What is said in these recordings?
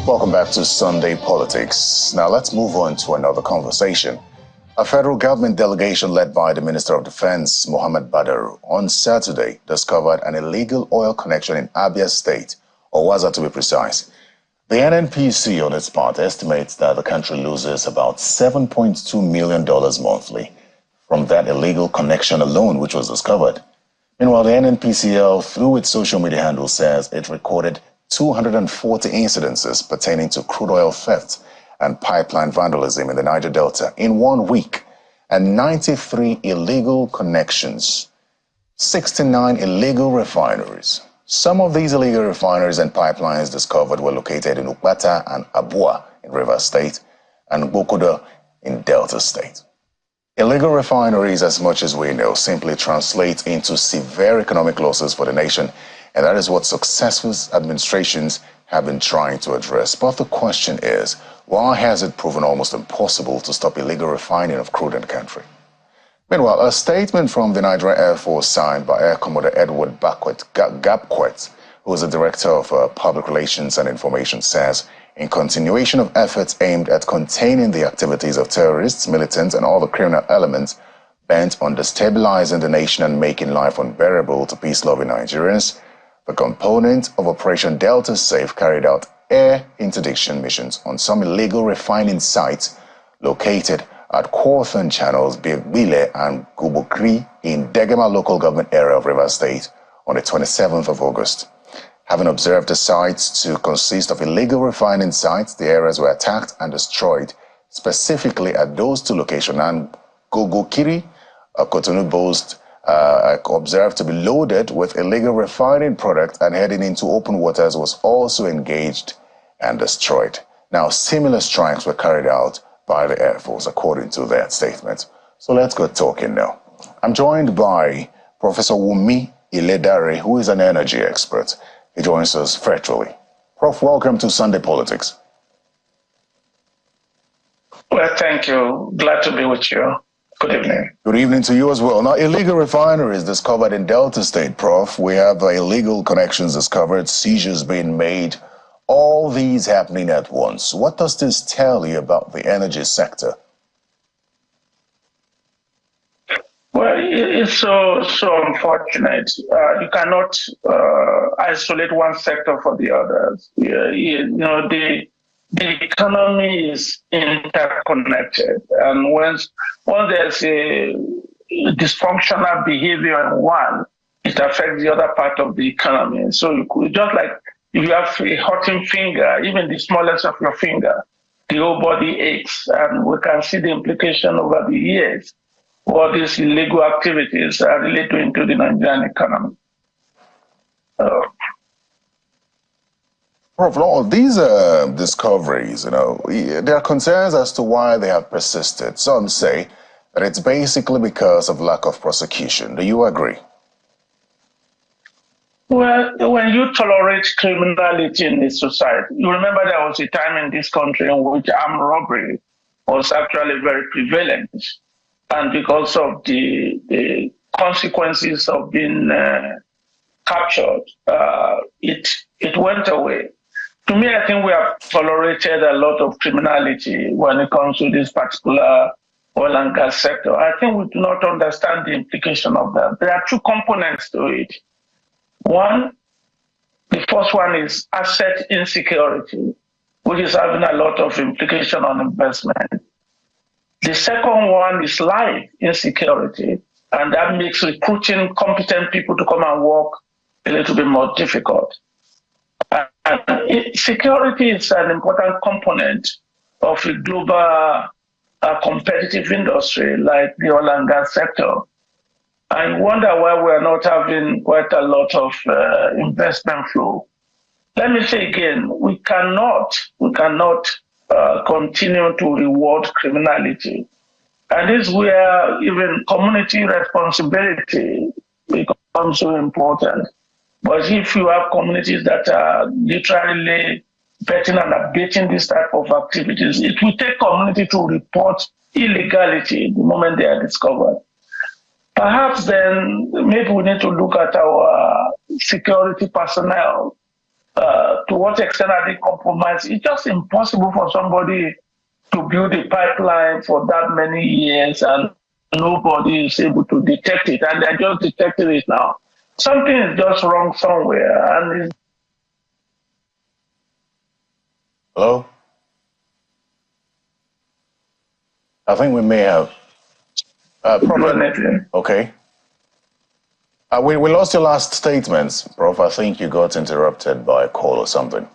Welcome back to Sunday Politics. Now let's move on to another conversation. A federal government delegation led by the Minister of Defense, Mohammed Badr, on Saturday discovered an illegal oil connection in Abia State, or Waza to be precise. The NNPC, on its part, estimates that the country loses about $7.2 million monthly from that illegal connection alone, which was discovered. Meanwhile, the NNPCL, through its social media handle, says it recorded 240 incidences pertaining to crude oil theft and pipeline vandalism in the Niger Delta in 1 week, and 93 illegal connections, 69 illegal refineries. Some of these illegal refineries and pipelines discovered were located in Ukpata and Abua in Rivers State and Bokoda in Delta State. Illegal refineries, as much as we know, simply translate into severe economic losses for the nation, and that is what successful administrations have been trying to address. But the question is, why has it proven almost impossible to stop illegal refining of crude in the country? Meanwhile, a statement from the Nigerian Air Force signed by Air Commodore Edward Gapquet, who is the Director of Public Relations and Information, says, in continuation of efforts aimed at containing the activities of terrorists, militants, and all the criminal elements bent on destabilizing the nation and making life unbearable to peace-loving Nigerians, the component of Operation Delta Safe carried out air interdiction missions on some illegal refining sites located at Kwarthan Channels, Bigbile, and Gubokri in Degema local government area of Rivers State on the 27th of August. Having observed the sites to consist of illegal refining sites, the areas were attacked and destroyed, specifically at those two locations, and Gugukiri, Cotonou boast, observed to be loaded with illegal refining product and heading into open waters, was also engaged and destroyed. Now, similar strikes were carried out by the Air Force, according to that statement. So let's get talking now. I'm joined by Professor Wumi Iledare, who is an energy expert. He joins us virtually. Prof, welcome to Sunday Politics. Well, thank you. Glad to be with you. Good evening. Good evening to you as well. Now, illegal refineries discovered in Delta State, Prof. We have illegal connections discovered, seizures being made, all these happening at once. What does this tell you about the energy sector? Well, it's so unfortunate. You cannot isolate one sector for the others. The economy is interconnected, and once there's a dysfunctional behavior in one, it affects the other part of the economy. So you could, just like if you have a hurting finger, even the smallest of your finger, the whole body aches, and we can see the implication over the years. All these illegal activities are really doing to the Nigerian economy. Prof, all these discoveries, there are concerns as to why they have persisted. Some say that it's basically because of lack of prosecution. Do you agree? Well, when you tolerate criminality in a society, you remember there was a time in this country in which armed robbery was actually very prevalent. And because of the consequences of being captured, it went away. To me, I think we have tolerated a lot of criminality when it comes to this particular oil and gas sector. I think we do not understand the implication of that. There are two components to it. One, the first one is asset insecurity, which is having a lot of implication on investment. The second one is life insecurity, and that makes recruiting competent people to come and work a little bit more difficult. Security is an important component of a global competitive industry like the oil and gas sector. I wonder why we're not having quite a lot of investment flow. Let me say again, we cannot continue to reward criminality. And this is where even community responsibility becomes so important. But if you have communities that are literally betting and abating this type of activities, it will take community to report illegality the moment they are discovered. Perhaps then maybe we need to look at our security personnel To what extent are they compromised? It's just impossible for somebody to build a pipeline for that many years and nobody is able to detect it, and they're just detecting it now. Something is just wrong somewhere, and it's... Hello? I think we may have... Prof. Okay. We lost your last statements, Prof. I think you got interrupted by a call or something.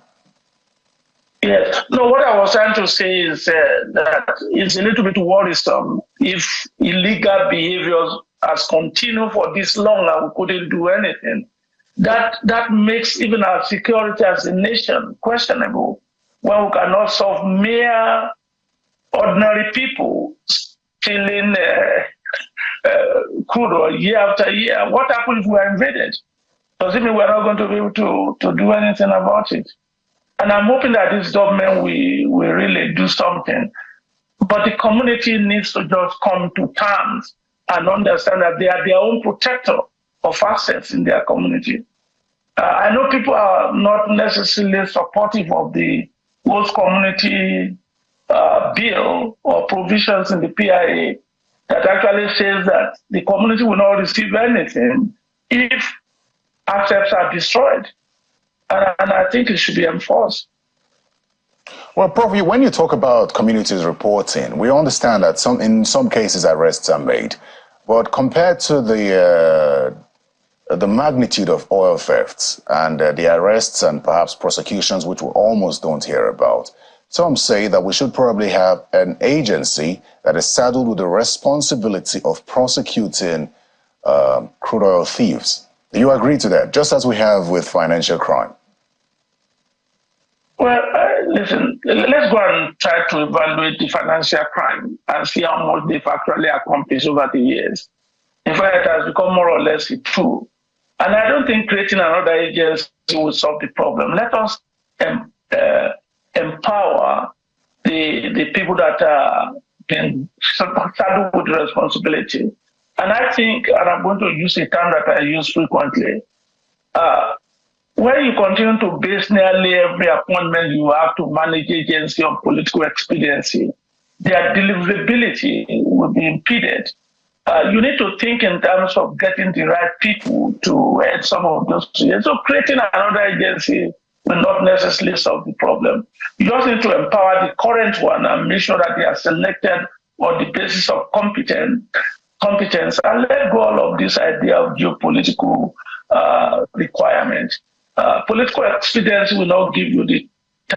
Yes. No, what I was trying to say is that it's a little bit worrisome if illegal behaviors has continued for this long and we couldn't do anything. That makes even our security as a nation questionable when we cannot solve mere ordinary people stealing crude oil year after year. What happens if we are invaded? Does it mean we're not going to be able to do anything about it? And I'm hoping that this government will really do something. But the community needs to just come to terms and understand that they are their own protector of assets in their community. I know people are not necessarily supportive of the host community bill or provisions in the PIA that actually says that the community will not receive anything if assets are destroyed. And I think it should be enforced. Well, Prof, when you talk about communities reporting, we understand that in some cases arrests are made. But compared to the magnitude of oil thefts and the arrests and perhaps prosecutions, which we almost don't hear about, some say that we should probably have an agency that is saddled with the responsibility of prosecuting crude oil thieves. Do you agree to that, just as we have with financial crime? Well, listen, let's go and try to evaluate the financial crime and see how much they've actually accomplished over the years. In fact, it has become more or less true. And I don't think creating another agency will solve the problem. Let us empower the people that are being saddled with the responsibility. And I think, and I'm going to use a term that I use frequently, when you continue to base nearly every appointment you have to manage agency on political expediency, their deliverability will be impeded. You need to think in terms of getting the right people to head some of those agencies. So creating another agency will not necessarily solve the problem. You just need to empower the current one and make sure that they are selected on the basis of competence, and let go all of this idea of geopolitical requirements. Political expediency will not give you the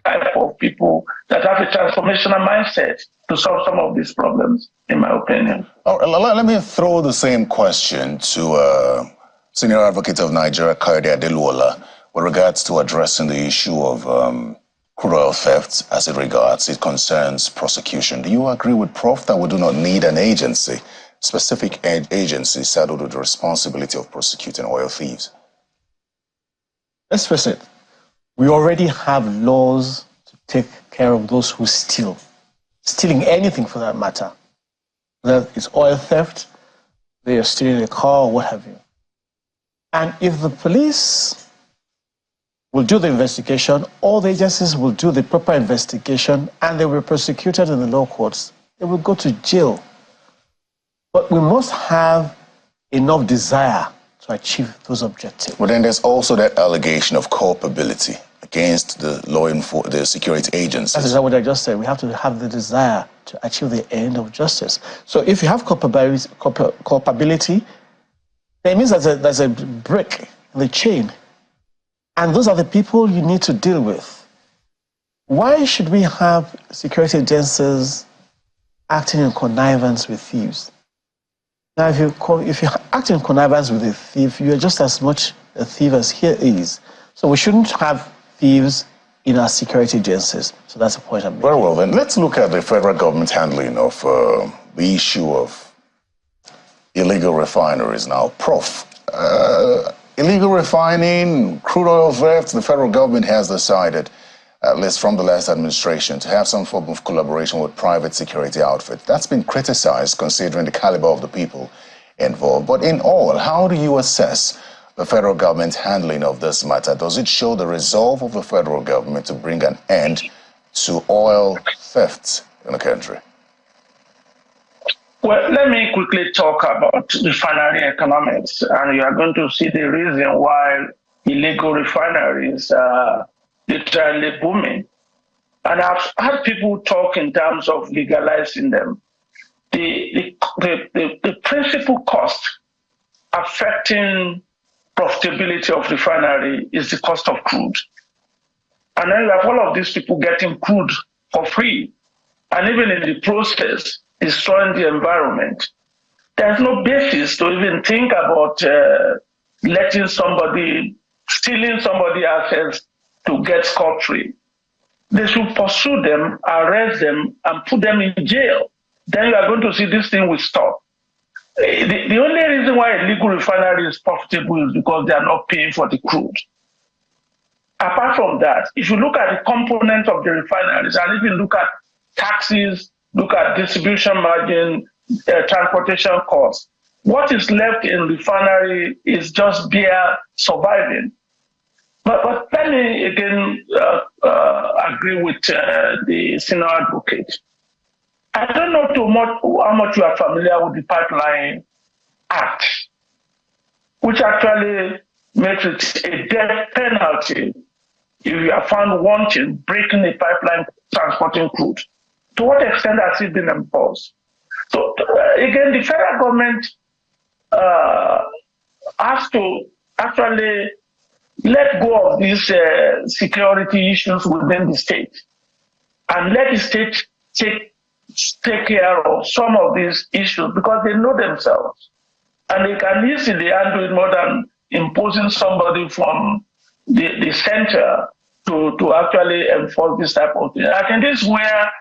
type of people that have a transformational mindset to solve some of these problems, in my opinion. Let me throw the same question to Senior Advocate of Nigeria, Kayode Adeluola, with regards to addressing the issue of crude oil theft as it concerns prosecution. Do you agree with Prof that we do not need an agency, specific agency saddled with the responsibility of prosecuting oil thieves? Let's face it, we already have laws to take care of those who steal. Stealing anything for that matter. Whether it's oil theft, they are stealing a car or what have you. And if the police will do the investigation, all the agencies will do the proper investigation, and they will be prosecuted in the law courts, they will go to jail. But we must have enough desire to achieve those objectives. But then there's also that allegation of culpability against the security agencies. That's exactly what I just said. We have to have the desire to achieve the end of justice. So if you have culpability, that means there's a break in the chain. And those are the people you need to deal with. Why should we have security agencies acting in connivance with thieves? Now, if you act in connivance with a thief, you're just as much a thief as he is. So we shouldn't have thieves in our security agencies. So that's the point I'm making. Very well, then let's look at the federal government handling of the issue of illegal refineries. Now, Prof, illegal refining, crude oil theft, the federal government has decided, at least from the last administration, to have some form of collaboration with private security outfits. That's been criticized considering the caliber of the people involved. But in all, how do you assess the federal government's handling of this matter? Does it show the resolve of the federal government to bring an end to oil theft in the country? Well, let me quickly talk about refinery economics, and you are going to see the reason why illegal refineries are literally booming. And I've had people talk in terms of legalizing them. The principal cost affecting profitability of refinery is the cost of crude. And then you have all of these people getting crude for free, and even in the process, destroying the environment. There's no basis to even think about letting somebody, stealing somebody's assets to get scot-free. They should pursue them, arrest them, and put them in jail. Then you are going to see this thing will stop. The only reason why illegal refinery is profitable is because they are not paying for the crude. Apart from that, if you look at the components of the refineries and even look at taxes, look at distribution margin, transportation costs, what is left in refinery is just bare surviving. But let me again agree with the senior advocate. I don't know how much you are familiar with the Pipeline Act, which actually makes it a death penalty if you are found wanting breaking a pipeline transporting crude. To what extent has it been enforced? So again, the federal government has to actually let go of these security issues within the state and let the state take care of some of these issues because they know themselves and they can easily handle it more than imposing somebody from the center to actually enforce this type of thing. I think this is where,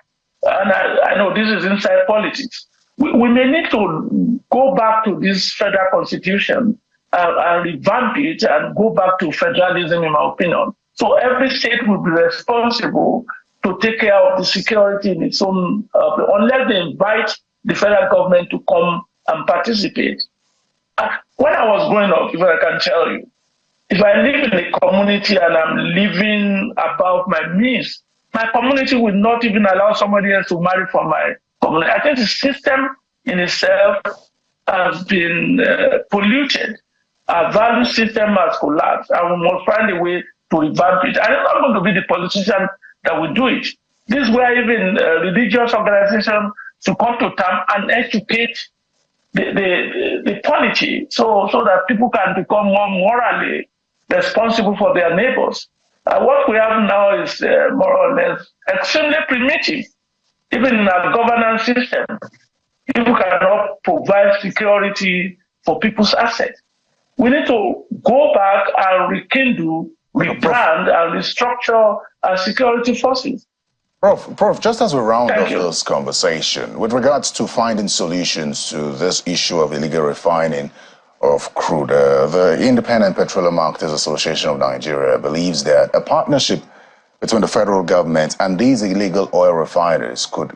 and I know this is inside politics, we may need to go back to this federal constitution and revamp it and go back to federalism, in my opinion. So every state will be responsible to take care of the security in its own, unless they invite the federal government to come and participate. When I was growing up, if I can tell you, if I live in a community and I'm living above my means, my community will not even allow somebody else to marry from my community. I think the system in itself has been polluted. Our value system has collapsed, and we must find a way to revamp it. And it's not going to be the politician that will do it. This is where even religious organizations should come to term and educate the polity so that people can become more morally responsible for their neighbors. What we have now is more or less extremely primitive. Even in our governance system, people cannot provide security for people's assets. We need to go back and rekindle, rebrand, and restructure our security forces. Prof, just as we round off this conversation, with regards to finding solutions to this issue of illegal refining of crude, the Independent Petroleum Marketers Association of Nigeria believes that a partnership between the federal government and these illegal oil refiners could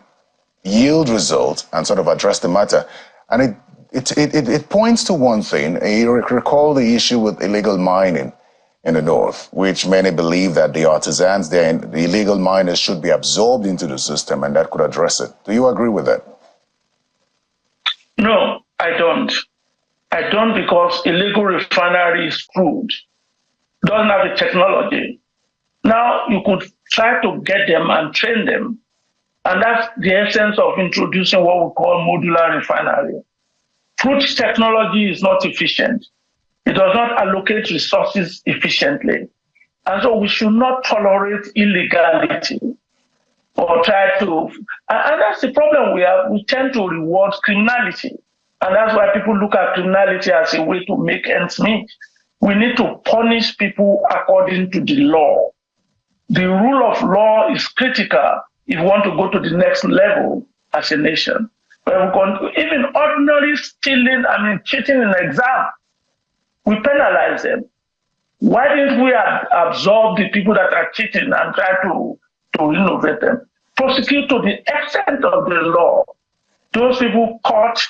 yield results and sort of address the matter. And it points to one thing. You recall the issue with illegal mining in the north, which many believe that the artisans there, the illegal miners, should be absorbed into the system, and that could address it. Do you agree with that? No, I don't. I don't, because illegal refinery is crude, doesn't have the technology. Now you could try to get them and train them, and that's the essence of introducing what we call modular refinery. Crude technology is not efficient. It does not allocate resources efficiently. And so we should not tolerate illegality or try to, and that's the problem we have. We tend to reward criminality. And that's why people look at criminality as a way to make ends meet. We need to punish people according to the law. The rule of law is critical if you want to go to the next level as a nation. But even ordinary stealing, cheating in an exam, we penalize them. Why didn't we absorb the people that are cheating and try to innovate them? Prosecute to the extent of the law. Those people caught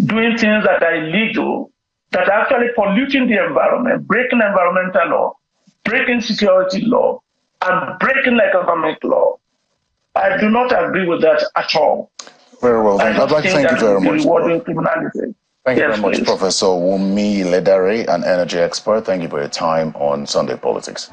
doing things that are illegal, that are actually polluting the environment, breaking environmental law, breaking security law, and breaking economic law. I do not agree with that at all. Very well. I'd like to thank you very much. Criminality. Thank you very much, Professor Wumi Ledare, an energy expert. Thank you for your time on Sunday Politics.